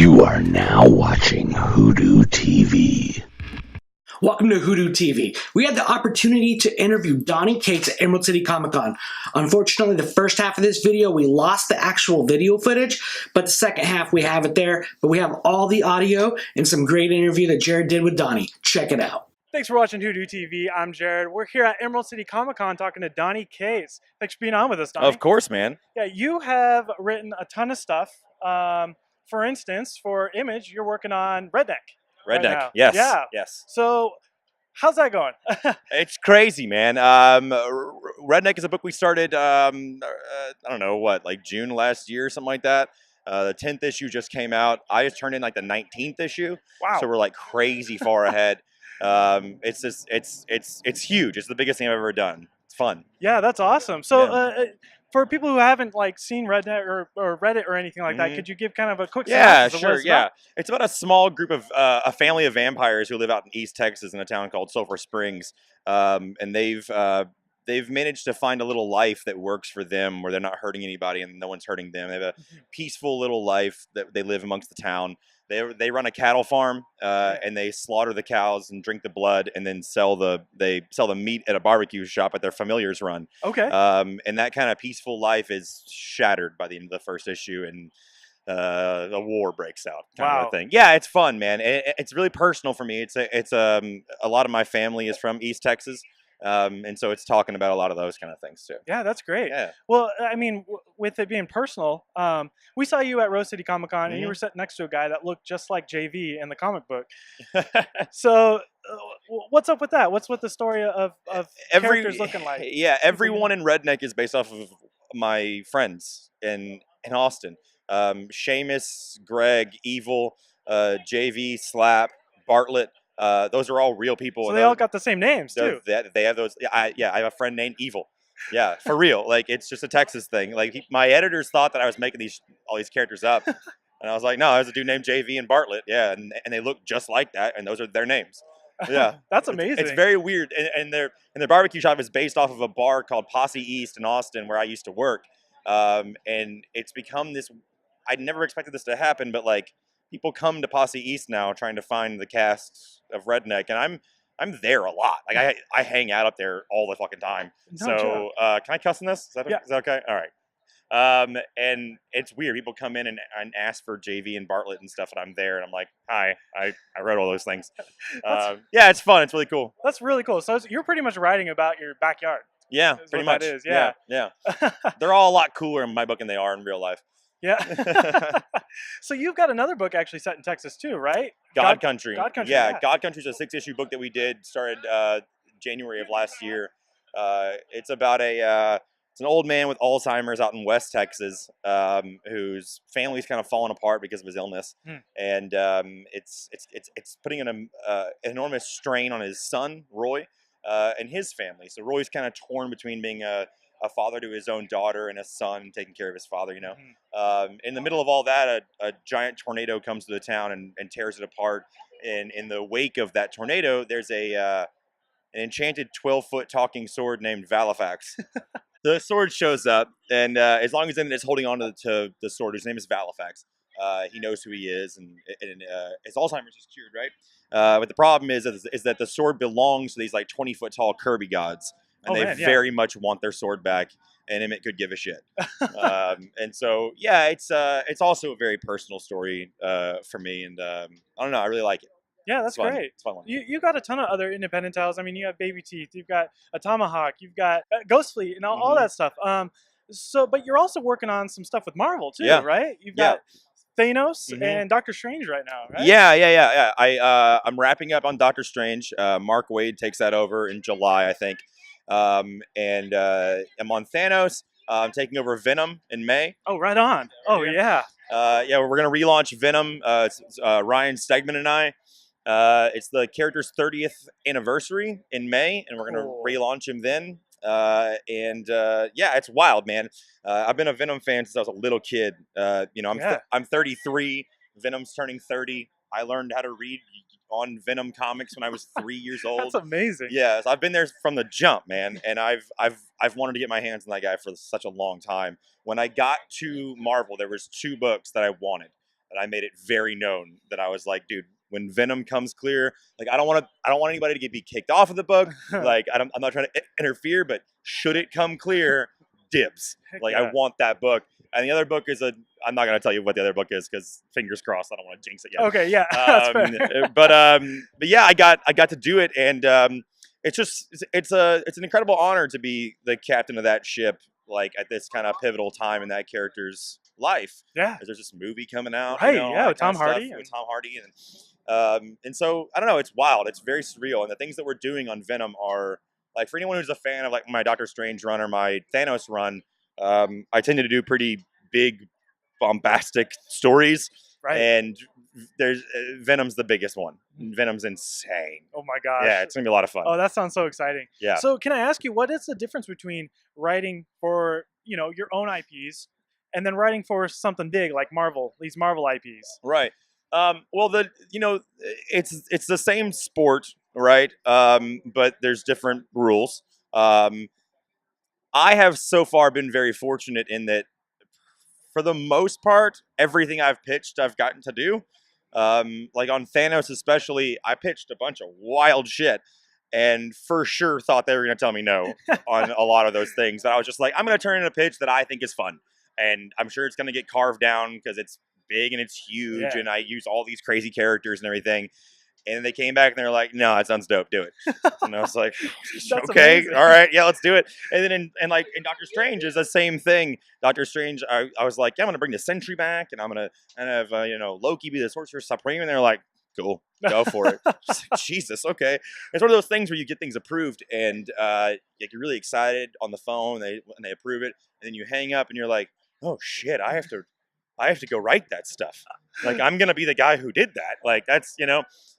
You are now watching WhoDooTV. Welcome to WhoDooTV. We had the opportunity to interview Donny Cates at Emerald City Comic Con. Unfortunately, the first half of this video, we lost the actual video footage, but the second half, we have it there. But we have all the audio and some great interview that Jared did with Donny. Check it out. Thanks for watching WhoDooTV. I'm Jared. We're here at Emerald City Comic Con talking to Donny Cates. Thanks for being on with us, Donny. Of course, man. Yeah, you have written a ton of stuff. For instance, for Image, you're working on Redneck. Redneck, yes. Yeah. Yes. So, how's that going? It's crazy, man. Redneck is a book we started, I don't know, what, like June last year, something like that. The 10th issue just came out. I just turned in like the 19th issue. Wow. So we're like crazy far ahead. It's just, it's huge. It's the biggest thing I've ever done. It's fun. Yeah, that's awesome. So, Yeah. For people who haven't like seen Redneck or read it or anything like that, could you give kind of a quick Yeah, synopsis of what sure. it's Yeah, about? it's about a small group of a family of vampires who live out in East Texas in a town called Sulphur Springs, and they've managed to find a little life that works for them, where they're not hurting anybody and no one's hurting them. They have a peaceful little life that they live amongst the town. They run a cattle farm, and they slaughter the cows and drink the blood, and then sell the meat at a barbecue shop at their familiars run. Okay. And that kind of peaceful life is shattered by the end of the first issue, and the war breaks out. Kind of a thing. Yeah, it's fun, man. It's really personal for me. It's a lot of my family is from East Texas. And so it's talking about a lot of those kind of things too. Yeah, that's great. Yeah. Well, I mean, with it being personal, we saw you at Rose City Comic Con, and you were sitting next to a guy that looked just like JV in the comic book. So, what's up with that? What's with the story of characters looking like? Yeah, everyone in Redneck is based off of my friends in Austin. Seamus, Greg, Evil, JV, Slap, Bartlett. Those are all real people. So they all got the same names too. They have those. I have a friend named Evil. Yeah, for real. Like, it's just a Texas thing. Like, my editors thought that I was making all these characters up, and I was like, no, there's a dude named JV and Bartlett. Yeah, and they look just like that, and those are their names. Yeah, That's amazing. It's very weird. And their barbecue shop is based off of a bar called Posse East in Austin, where I used to work. And it's become this. I never expected this to happen, but like, people come to Posse East now trying to find the cast of Redneck, and I'm there a lot. Like, I hang out up there all the fucking time. So can I cuss in this? Is that okay? All right. And it's weird. People come in and ask for JV and Bartlett and stuff, and I'm there, and I'm like, hi, I wrote all those things. Yeah, it's fun. It's really cool. That's really cool. So you're pretty much writing about your backyard. Yeah, pretty much. That is. Yeah. Yeah. They're all a lot cooler in my book than they are in real life. Yeah. So you've got another book actually set in Texas too, right? God Country. God Country. Yeah, God Country is a 6-issue book that we did, started January of last year. It's about it's an old man with Alzheimer's out in West Texas, whose family's kind of fallen apart because of his illness, and it's putting an enormous strain on his son Roy, and his family. So Roy's kind of torn between being a father to his own daughter and a son taking care of his father, you know. In the middle of all that, a giant tornado comes to the town and tears it apart. And in the wake of that tornado, there's an enchanted 12-foot talking sword named Valifax. The sword shows up, and as long as Emmett is holding on to the sword, his name is Valifax. He knows who he is, and his Alzheimer's is cured, right? But the problem is that the sword belongs to these like 20-foot tall Kirby gods. And they very much want their sword back, and Emmett could give a shit. And so, yeah, it's also a very personal story for me, and I don't know, I really like it. Yeah, that's great. It's fun one. You got a ton of other independent titles. I mean, you have BABYTEETH, you've got ATOMAHAWK, you've got Ghost Fleet, and all that stuff. But you're also working on some stuff with Marvel too, right? You've got Thanos and Doctor Strange right now, right? Yeah. I'm wrapping up on Doctor Strange. Mark Waid takes that over in July, I think. And I'm on Thanos. I'm taking over Venom in May. Oh, right on. Oh, yeah. We're going to relaunch Venom. It's Ryan Stegman and I. It's the character's 30th anniversary in May, and we're going to relaunch him then. It's wild, man. I've been a Venom fan since I was a little kid. I'm 33. Venom's turning 30. I learned how to read on Venom comics when I was 3 years old. That's amazing. Yeah, so I've been there from the jump, man, and I've wanted to get my hands on that guy for such a long time. When I got to Marvel, there was 2 books that I wanted. and I made it very known that I was like, dude, when Venom comes clear, like I don't want anybody to be kicked off of the book. Like I'm not trying to interfere, but should it come clear, dibs. Like I want that book. And the other book is I'm not going to tell you what the other book is because fingers crossed, I don't want to jinx it yet. Okay, yeah, that's fair. But yeah, I got to do it, and it's an incredible honor to be the captain of that ship, like at this kind of pivotal time in that character's life. Yeah, there's this movie coming out, right? Yeah, with Tom Hardy. And so I don't know, it's wild, it's very surreal, and the things that we're doing on Venom are like, for anyone who's a fan of like my Doctor Strange run or my Thanos run, I tended to do pretty big, bombastic stories, right? And there's Venom's the biggest one. Venom's insane. Oh my gosh! Yeah, it's gonna be a lot of fun. Oh, that sounds so exciting. Yeah. So can I ask you, what is the difference between writing for your own IPs and then writing for something big like Marvel, these Marvel IPs? Right. Well, it's the same sport, right? But there's different rules. I have so far been very fortunate in that, for the most part, everything I've pitched, I've gotten to do. Like on Thanos especially, I pitched a bunch of wild shit, and for sure thought they were going to tell me no on a lot of those things. But I was just like, I'm going to turn in a pitch that I think is fun, and I'm sure it's going to get carved down because it's big and it's huge, and I use all these crazy characters and everything. And they came back and they're like, no, that sounds dope, do it. And I was like, okay, amazing. All right, yeah, let's do it. And then in Doctor Strange is the same thing. Doctor Strange, I was like, yeah, I'm going to bring the Sentry back, and I'm going to have Loki be the Sorcerer Supreme. And they're like, cool, go for it. Just like, Jesus, okay. It's one of those things where you get things approved, and you're really excited on the phone, and they approve it, and then you hang up and you're like, oh shit, I have to go write that stuff. Like, I'm going to be the guy who did that. Like, that's,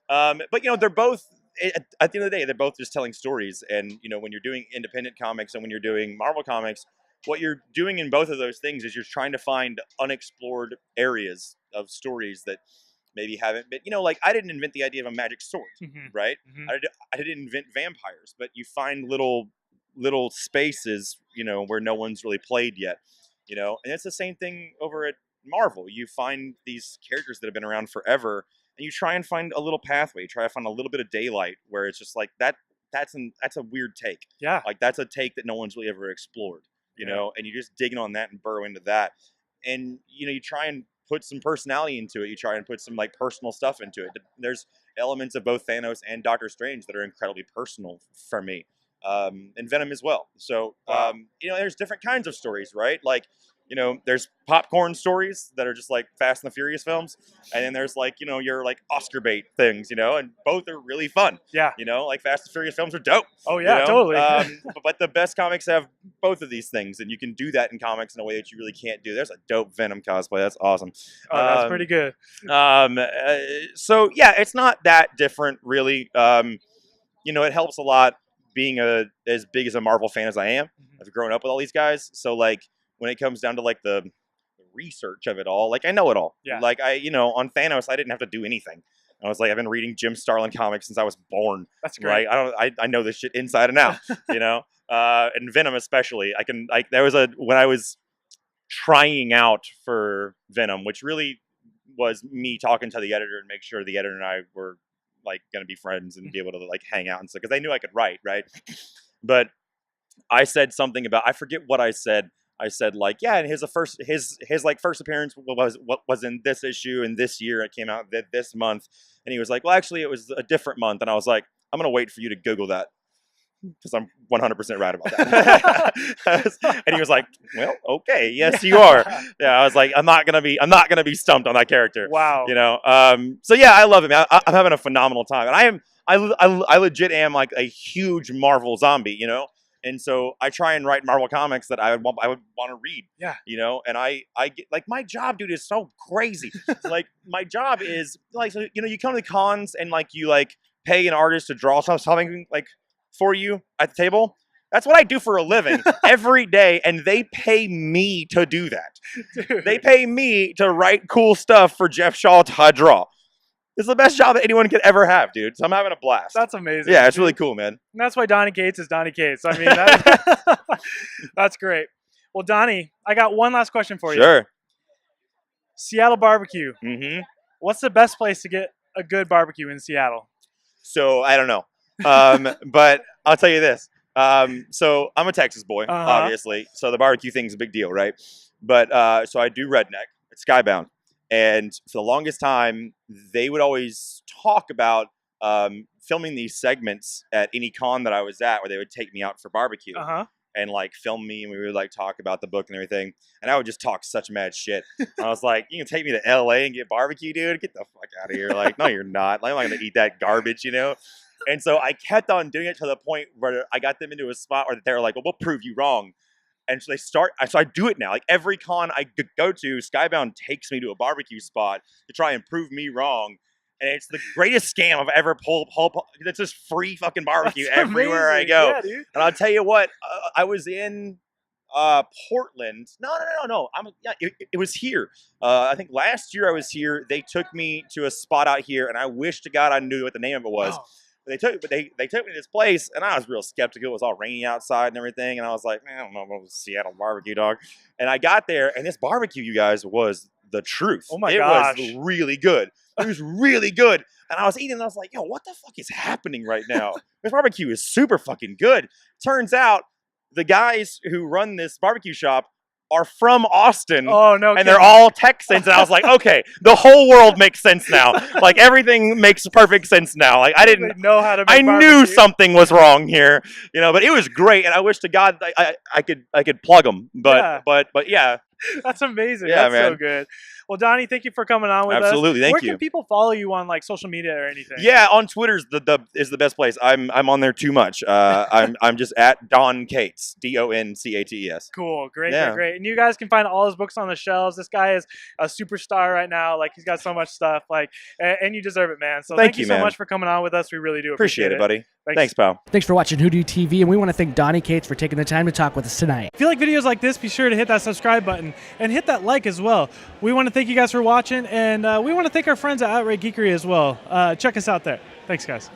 but they're both, at the end of the day, they're both just telling stories. And, when you're doing independent comics and when you're doing Marvel comics, what you're doing in both of those things is you're trying to find unexplored areas of stories that maybe haven't been, like I didn't invent the idea of a magic sword, right? I didn't invent vampires, but you find little spaces, where no one's really played yet, and it's the same thing over at Marvel. You find these characters that have been around forever, and you try and find a little pathway. You try to find a little bit of daylight where it's just like that's a weird take. Yeah. Like that's a take that no one's really ever explored, and you're just digging on that and burrow into that. And, you try and put some personality into it. You try and put some like personal stuff into it. There's elements of both Thanos and Doctor Strange that are incredibly personal for me. And Venom as well. So, there's different kinds of stories, right? Like, there's popcorn stories that are just like Fast and the Furious films. And then there's like, your like Oscar bait things, and both are really fun. Yeah. Like Fast and Furious films are dope. Oh yeah, totally. But the best comics have both of these things, and you can do that in comics in a way that you really can't do. There's a dope Venom cosplay. That's awesome. Oh, that's pretty good. So yeah, it's not that different really. It helps a lot being as big as a Marvel fan as I am. I've grown up with all these guys. So like, when it comes down to like the research of it all, like I know it all. Yeah. Like on Thanos, I didn't have to do anything. I was like, I've been reading Jim Starlin comics since I was born. That's great. Right? I know this shit inside and out. And Venom especially. When I was trying out for Venom, which really was me talking to the editor and make sure the editor and I were like going to be friends and be able to like hang out and stuff, because they knew I could write, right? But I said something about, I forget what I said. I said like, yeah, and his first appearance was in this issue, and this year it came out this month. And he was like, well, actually it was a different month. And I was like, I'm going to wait for you to Google that, because I'm 100% right about that. And he was like, well, okay, yes, you are. Yeah, I was like, I'm not gonna be stumped on that character. Wow. So yeah, I love him. I'm having a phenomenal time, and I legit am like a huge Marvel zombie, And so I try and write Marvel comics that I would want to read. Yeah. And I get like, my job, dude, is so crazy. Like my job is like, so, you come to the cons and like you like pay an artist to draw something like for you at the table. That's what I do for a living every day, and they pay me to do that. Dude. They pay me to write cool stuff for Jeff Shaw to draw. It's the best job that anyone could ever have, dude. So I'm having a blast. That's amazing. Yeah, it's really cool, man. And that's why Donny Cates is Donny Cates. I mean, that's great. Well, Donny, I got one last question for you. Sure. Seattle barbecue. Mm-hmm. What's the best place to get a good barbecue in Seattle? So I don't know, but I'll tell you this. So I'm a Texas boy, obviously. So the barbecue thing's a big deal, right? But so I do Redneck at Skybound, and for the longest time, they would always talk about filming these segments at any con that I was at, where they would take me out for barbecue. And like film me, and we would like talk about the book and everything. And I would just talk such mad shit. I was like, "You can take me to LA and get barbecue, dude? Get the fuck out of here!" Like, no, you're not. Like, I'm not gonna eat that garbage, you know. And so I kept on doing it to the point where I got them into a spot where they were like, "Well, we'll prove you wrong." And so they start. So I do it now. Like every con I go to, Skybound takes me to a barbecue spot to try and prove me wrong. And it's the greatest scam I've ever pulled. It's just free fucking barbecue everywhere I go. Yeah, dude. And I'll tell you what, I was in Portland. No. It was here. I think last year I was here. They took me to a spot out here, and I wish to God I knew what the name of it was. Oh. They took me to this place, and I was real skeptical. It was all rainy outside and everything, and I was like, man, I don't know about Seattle barbecue, dog. And I got there, and this barbecue, you guys, was the truth. Oh my gosh. It was really good. It was really good. And I was eating, and I was like, yo, what the fuck is happening right now? This barbecue is super fucking good. Turns out the guys who run this barbecue shop are from Austin. Oh, no. And they're all Texans. And I was like, okay, the whole world makes sense now. Like, everything makes perfect sense now. Like, I didn't know how to make I barbecue. knew something was wrong here, you know, but it was great. And I wish to God I could plug them. But yeah. That's amazing. Yeah, That's man. so good. Well, Donnie, thank you for coming on with us. Absolutely, thank you. Where can people follow you on like social media or anything? Yeah, on Twitter's is the best place. I'm on there too much. I'm just at Don Cates, DONCATES. Cool, great. And you guys can find all his books on the shelves. This guy is a superstar right now. Like he's got so much stuff. Like, and you deserve it, man. So thank you so much for coming on with us. We really do appreciate it, buddy. Thanks, pal. Thanks for watching WhoDooTV, and we want to thank Donny Cates for taking the time to talk with us tonight. If you like videos like this, be sure to hit that subscribe button and hit that like as well. We want to thank you guys for watching, and we want to thank our friends at Outright Geekery as well. Check us out there. Thanks, guys.